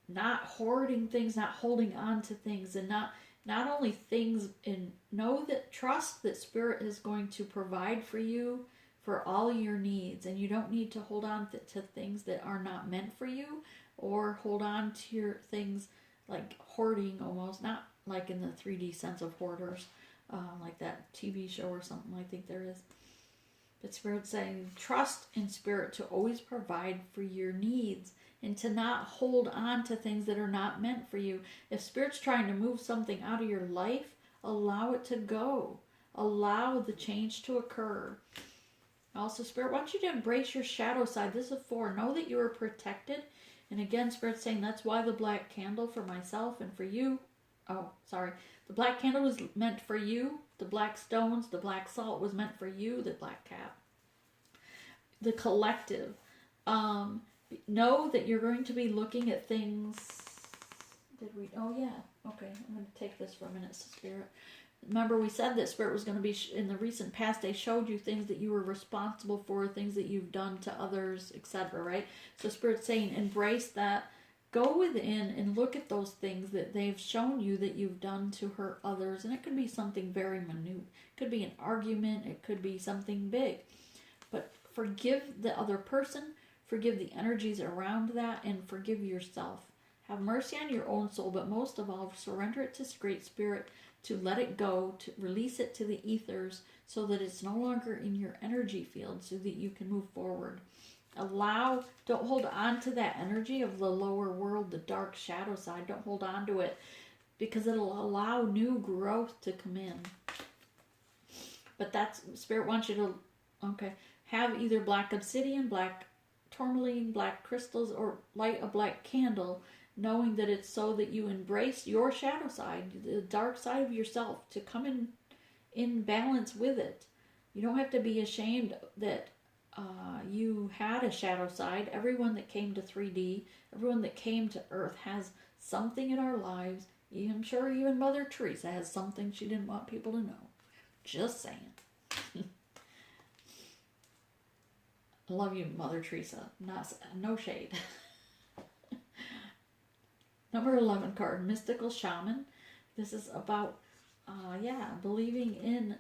not hoarding things, not holding on to things, and not only things, and trust that Spirit is going to provide for you for all your needs, and you don't need to hold on to things that are not meant for you, or hold on to your things like hoarding, almost, not like in the 3D sense of hoarders, like that TV show or something I think there is. But Spirit's saying, trust in Spirit to always provide for your needs, and to not hold on to things that are not meant for you. If Spirit's trying to move something out of your life, allow it to go. Allow the change to occur. Also, Spirit wants you to embrace your shadow side. This is 4. Know that you are protected. And again, Spirit's saying that's why the black candle for myself and for you. Oh, sorry. The black candle was meant for you. The black stones, the black salt was meant for you. The black cat. The collective. Know that you're going to be looking at things. Did we? Oh, yeah. Okay. I'm going to take this for a minute, Spirit. Remember, we said that Spirit was going to be, in the recent past, they showed you things that you were responsible for, things that you've done to others, etc., right? So Spirit's saying, embrace that. Go within and look at those things that they've shown you that you've done to hurt others. And it could be something very minute. It could be an argument. It could be something big. But forgive the other person. Forgive the energies around that. And forgive yourself. Have mercy on your own soul. But most of all, surrender it to Great Spirit, to let it go, to release it to the ethers so that it's no longer in your energy field so that you can move forward. Don't hold on to that energy of the lower world, the dark shadow side. Don't hold on to it because it'll allow new growth to come in. But that's, Spirit wants you to, have either black obsidian, black tourmaline, black crystals, or light a black candle, knowing that it's so that you embrace your shadow side, the dark side of yourself, to come in balance with it. You don't have to be ashamed that you had a shadow side. Everyone that came to 3D, everyone that came to Earth has something in our lives. I'm sure even Mother Teresa has something she didn't want people to know. Just saying. I love you, Mother Teresa. No shade. Number 11 card, Mystical Shaman. This is about, believing in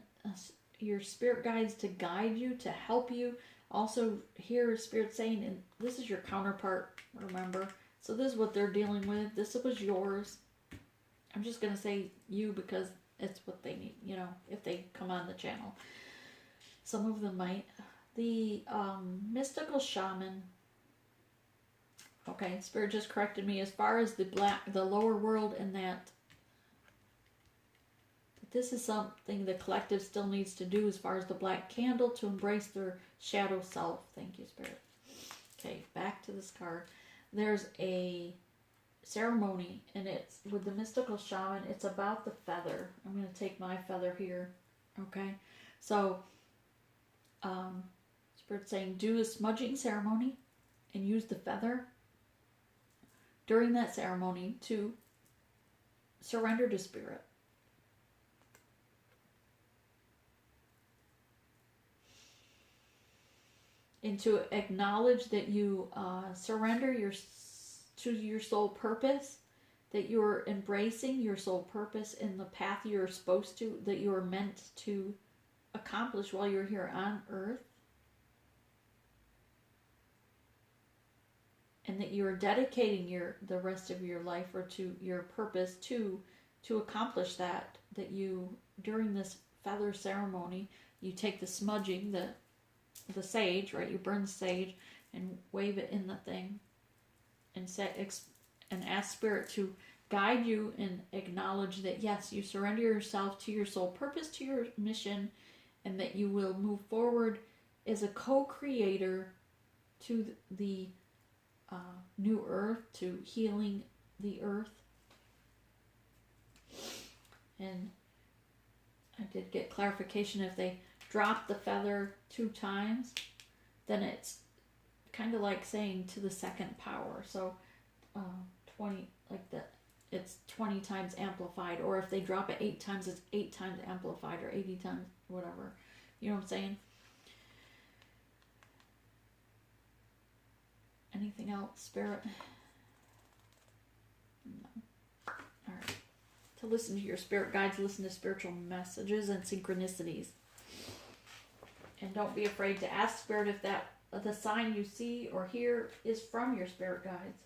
your spirit guides to guide you, to help you. Also, here Spirit saying, and this is your counterpart, remember. So this is what they're dealing with. This was yours. I'm just going to say you because it's what they need, if they come on the channel. Some of them might. The Mystical Shaman. Okay, Spirit just corrected me as far as the lower world and that. This is something the collective still needs to do as far as the black candle, to embrace their shadow self. Thank you, Spirit. Okay, back to this card. There's a ceremony, and it's with the Mystical Shaman. It's about the feather. I'm going to take my feather here. Okay, so Spirit's saying do a smudging ceremony and use the feather during that ceremony to surrender to Spirit. And to acknowledge that you surrender to your soul purpose, that you're embracing your soul purpose in the path you're supposed to, that you're meant to accomplish while you're here on Earth. And that you're dedicating the rest of your life or to your purpose to accomplish that you, during this feather ceremony, you take the smudging, the sage, right? You burn sage and wave it in the thing and ask Spirit to guide you and acknowledge that, yes, you surrender yourself to your soul purpose, to your mission, and that you will move forward as a co-creator to the new earth, to healing the earth. And I did get clarification, if they drop the feather 2 times, then it's kind of like saying to the second power. So 20, like that, it's 20 times amplified. Or if they drop it 8 times, it's 8 times amplified, or 80 times, whatever. You know what I'm saying? Anything else, Spirit? No. All right. To listen to your spirit guides, listen to spiritual messages and synchronicities. And don't be afraid to ask Spirit if the sign you see or hear is from your spirit guides.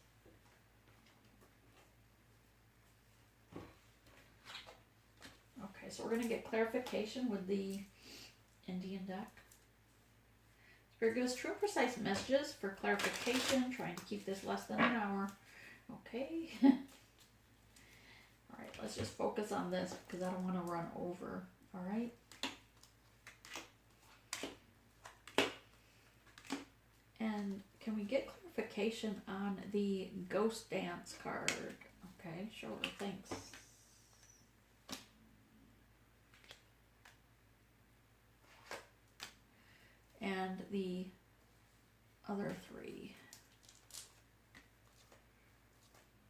Okay, so we're going to get clarification with the Indian deck. Spirit gives true and precise messages for clarification. Trying to keep this less than an hour. Okay. All right, let's just focus on this because I don't want to run over. All right. clarification on the ghost dance card. Okay, sure, thanks. And the other three.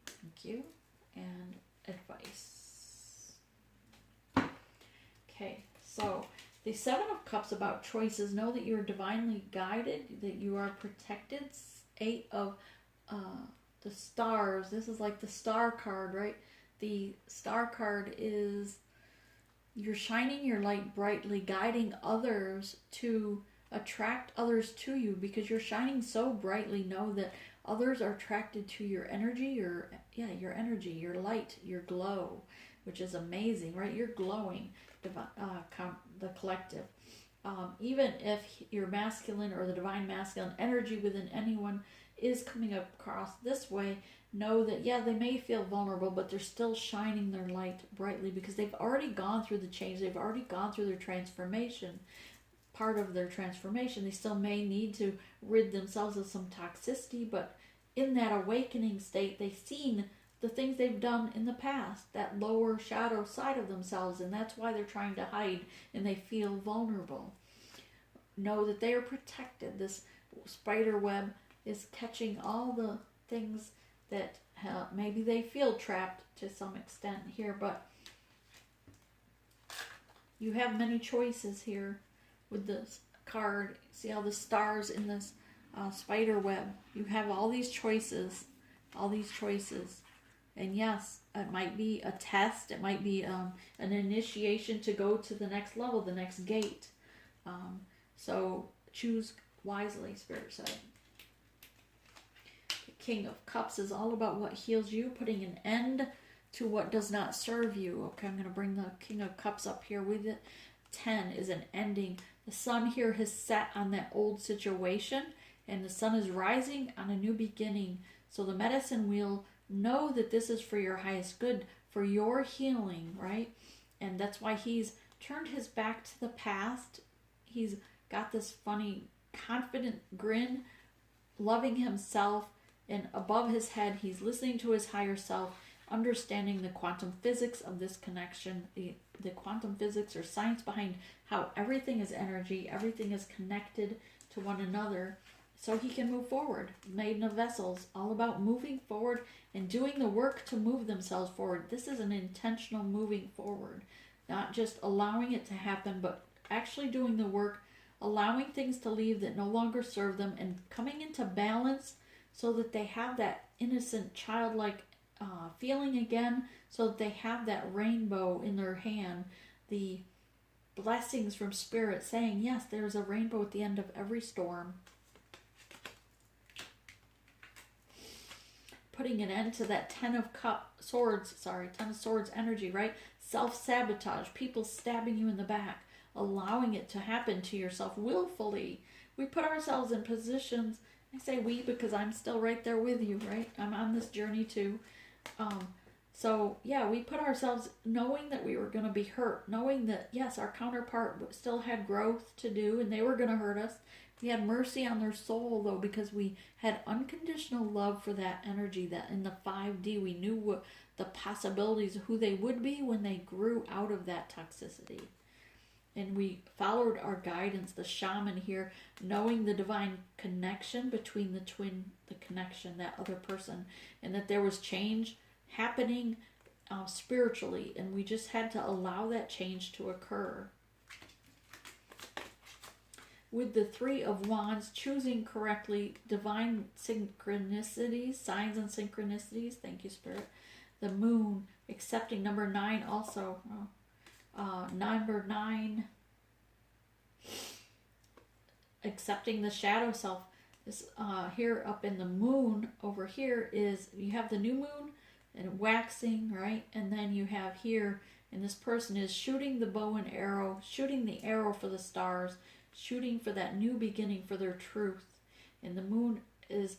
Thank you. And advice. Okay, so the Seven of Cups about choices. Know that you are divinely guided, that you are protected. Eight of the stars. This is like the star card, right? The star card is you're shining your light brightly, guiding others to attract others to you because you're shining so brightly. Know that others are attracted to your energy, your energy, your light, your glow, which is amazing, right? You're glowing, the collective. Even if your masculine or the divine masculine energy within anyone is coming across this way, know that, they may feel vulnerable, but they're still shining their light brightly because they've already gone through the change. They've already gone through their transformation. Part of their transformation, they still may need to rid themselves of some toxicity, but in that awakening state, they've seen the things they've done in the past, that lower shadow side of themselves, and that's why they're trying to hide and they feel vulnerable. Know that they are protected. This spider web is catching all the things that maybe they feel trapped to some extent here, but you have many choices here with this card. See all the stars in this spider web? You have all these choices, and yes, it might be a test, it might be an initiation to go to the next level, the next gate. So choose wisely, Spirit said. The King of Cups is all about what heals you, putting an end to what does not serve you. Okay, I'm going to bring the King of Cups up here with it. 10 is an ending. The sun here has set on that old situation, and the sun is rising on a new beginning. So the medicine wheel, know that this is for your highest good, for your healing, right? And that's why he's turned his back to the past. He's got this funny, confident grin, loving himself, and above his head, he's listening to his higher self, understanding the quantum physics of this connection. The quantum physics or science behind how everything is energy, everything is connected to one another, so he can move forward. Maiden of Vessels, all about moving forward and doing the work to move themselves forward. This is an intentional moving forward, not just allowing it to happen, but actually doing the work, allowing things to leave that no longer serve them, and coming into balance so that they have that innocent, childlike feeling again, so that they have that rainbow in their hand, the blessings from Spirit saying, yes, there's a rainbow at the end of every storm. Putting an end to that Ten of Swords energy, right? Self-sabotage, people stabbing you in the back, allowing it to happen to yourself willfully. We put ourselves in positions, I say we because I'm still right there with you, right? I'm on this journey too. We put ourselves knowing that we were going to be hurt, knowing that, yes, our counterpart still had growth to do and they were going to hurt us. We had mercy on their soul, though, because we had unconditional love for that energy, that in the 5D we knew what the possibilities of who they would be when they grew out of that toxicity. And we followed our guidance, the shaman here, knowing the divine connection between the twin, the connection, that other person, and that there was change happening spiritually, and we just had to allow that change to occur. With the Three of Wands, choosing correctly, divine synchronicities, signs and synchronicities. Thank you, Spirit. The Moon, accepting. Number 9 also. Number 9, accepting the shadow self. This here up in the Moon over here is, you have the new moon and waxing, right? And then you have here, and this person is shooting the bow and arrow, shooting the arrow for the stars, shooting for that new beginning, for their truth. And the Moon is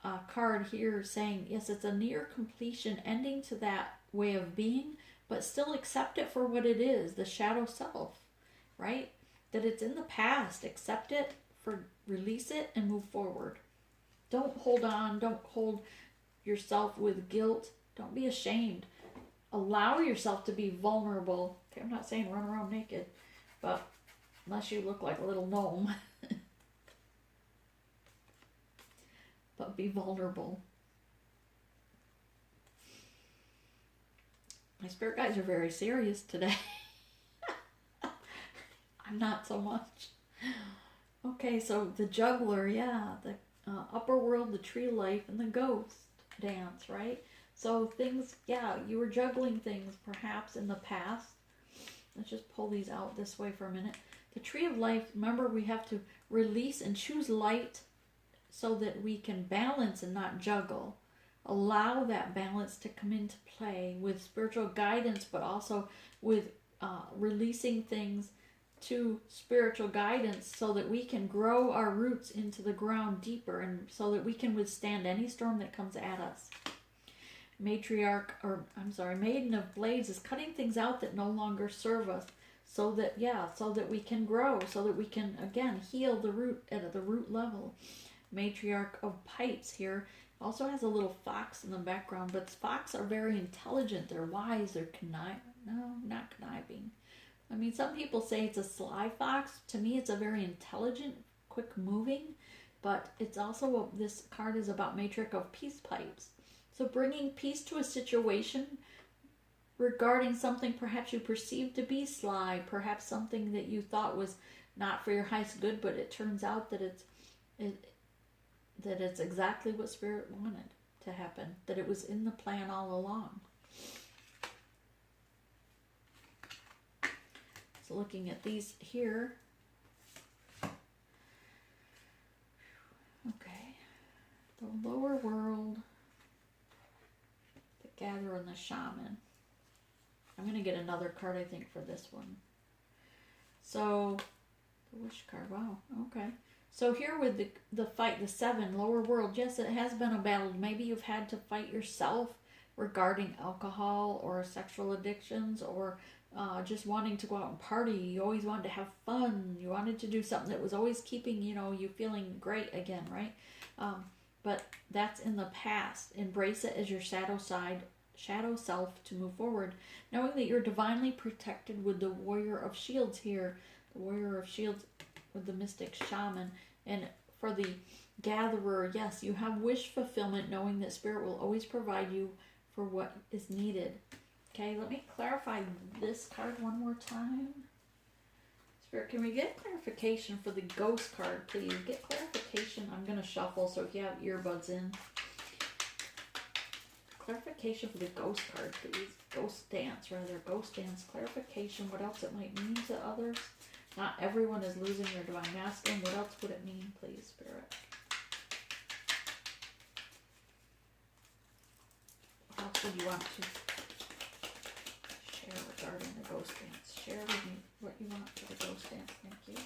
a card here saying, yes, it's a near completion, ending to that way of being, but still accept it for what it is, the shadow self, right? That it's in the past. Accept it, release it, and move forward. Don't hold on. Don't hold yourself with guilt. Don't be ashamed. Allow yourself to be vulnerable. Okay, I'm not saying run around naked, but unless you look like a little gnome. But be vulnerable. My spirit guides are very serious today. I'm not so much. Okay, so the juggler, yeah, the upper world, the tree of life, and the ghost dance, right? So things, yeah, you were juggling things perhaps in the past. Let's just pull these out this way for a minute. The tree of life, remember, we have to release and choose light so that we can balance and not juggle. Allow that balance to come into play with spiritual guidance, but also with releasing things to spiritual guidance so that we can grow our roots into the ground deeper and so that we can withstand any storm that comes at us. Maiden of Blades is cutting things out that no longer serve us so that we can grow, so that we can, again, heal the root at the root level. Matriarch of Pipes here also has a little fox in the background, but fox are very intelligent. They're wise. They're not conniving. I mean, some people say it's a sly fox. To me, it's a very intelligent, quick moving, but it's also, this card is about Matriarch of Peace Pipes. So bringing peace to a situation regarding something perhaps you perceived to be sly, perhaps something that you thought was not for your highest good, but it turns out that it's exactly what Spirit wanted to happen, that it was in the plan all along. So looking at these here. Okay. The lower world, the gatherer and the shaman. I'm going to get another card, I think, for this one. So, the wish card. Wow. Okay. So here with the fight, the 7, lower world, yes, it has been a battle. Maybe you've had to fight yourself regarding alcohol or sexual addictions or just wanting to go out and party. You always wanted to have fun. You wanted to do something that was always keeping, you feeling great again, right? But that's in the past. Embrace it as your shadow self to move forward, knowing that you're divinely protected with the Warrior of Shields here. The Warrior of Shields with the mystic shaman. And for the gatherer, yes, you have wish fulfillment, knowing that Spirit will always provide you for what is needed. Okay, let me clarify this card one more time. Spirit, can we get clarification for the ghost card, please? Get clarification. I'm going to shuffle, so if you have earbuds in. Clarification for the ghost card, please. Ghost dance, clarification, what else it might mean to others. Not everyone is losing their divine masculine. What else would it mean, please, Spirit? What else would you want to share regarding the ghost dance? Share with me what you want for the ghost dance. Thank you.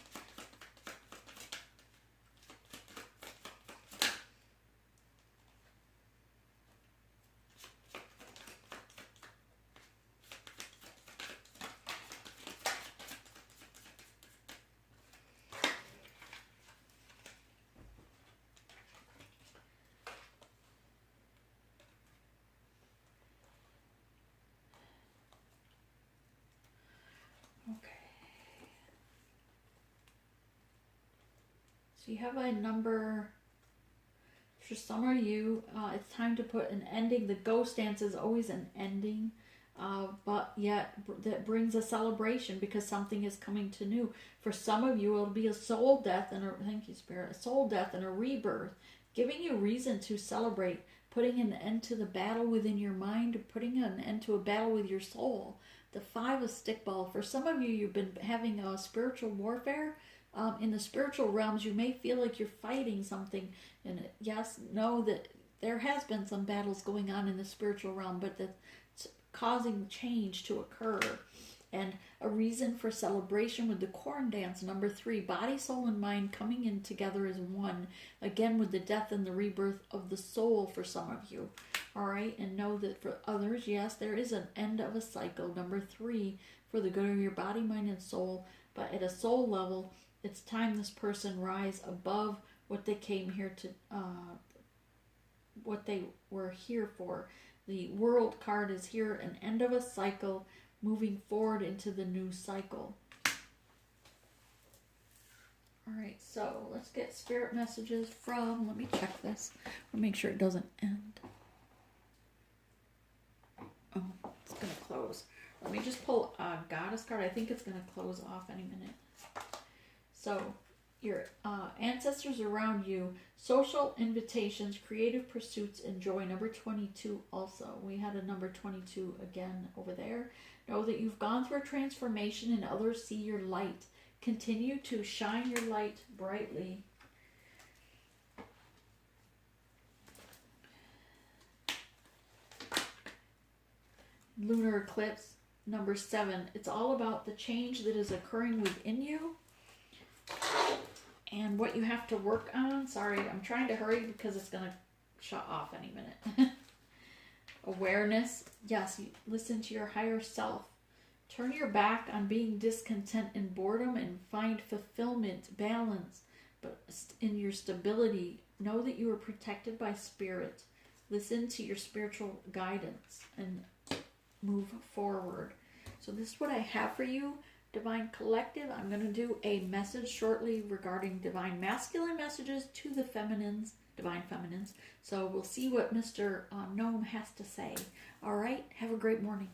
So you have a number, for some of you, it's time to put an ending. The ghost dance is always an ending, but yet that brings a celebration because something is coming to new. For some of you, it'll be a soul death and thank you, Spirit, a soul death and a rebirth, giving you reason to celebrate, putting an end to the battle within your mind, putting an end to a battle with your soul. The 5 of stickball. For some of you, you've been having a spiritual warfare. In the spiritual realms, you may feel like you're fighting something. And yes, know that there has been some battles going on in the spiritual realm, but that's causing change to occur. And a reason for celebration with the corn dance, number 3, body, soul, and mind coming in together as one. Again, with the death and the rebirth of the soul for some of you. All right, and know that for others, yes, there is an end of a cycle. Number 3, for the good of your body, mind, and soul. But at a soul level, it's time this person rise above what they came here what they were here for. The World card is here, an end of a cycle, moving forward into the new cycle. All right, so let's get spirit messages from, let me check this. I'll make sure it doesn't end. Oh, it's going to close. Let me just pull a goddess card. I think it's going to close off any minute. So, your ancestors around you, social invitations, creative pursuits, and joy. Number 22 also. We had a number 22 again over there. Know that you've gone through a transformation and others see your light. Continue to shine your light brightly. Lunar eclipse, number 7. It's all about the change that is occurring within you and what you have to work on. Sorry, I'm trying to hurry because it's going to shut off any minute. Awareness. Yes, you listen to your higher self. Turn your back on being discontent and boredom and find fulfillment, balance, but in your stability. Know that you are protected by spirit. Listen to your spiritual guidance and move forward. So this is what I have for you, Divine Collective. I'm going to do a message shortly regarding divine masculine messages to the feminines, divine feminines. So we'll see what Mr. Gnome has to say. All right, have a great morning.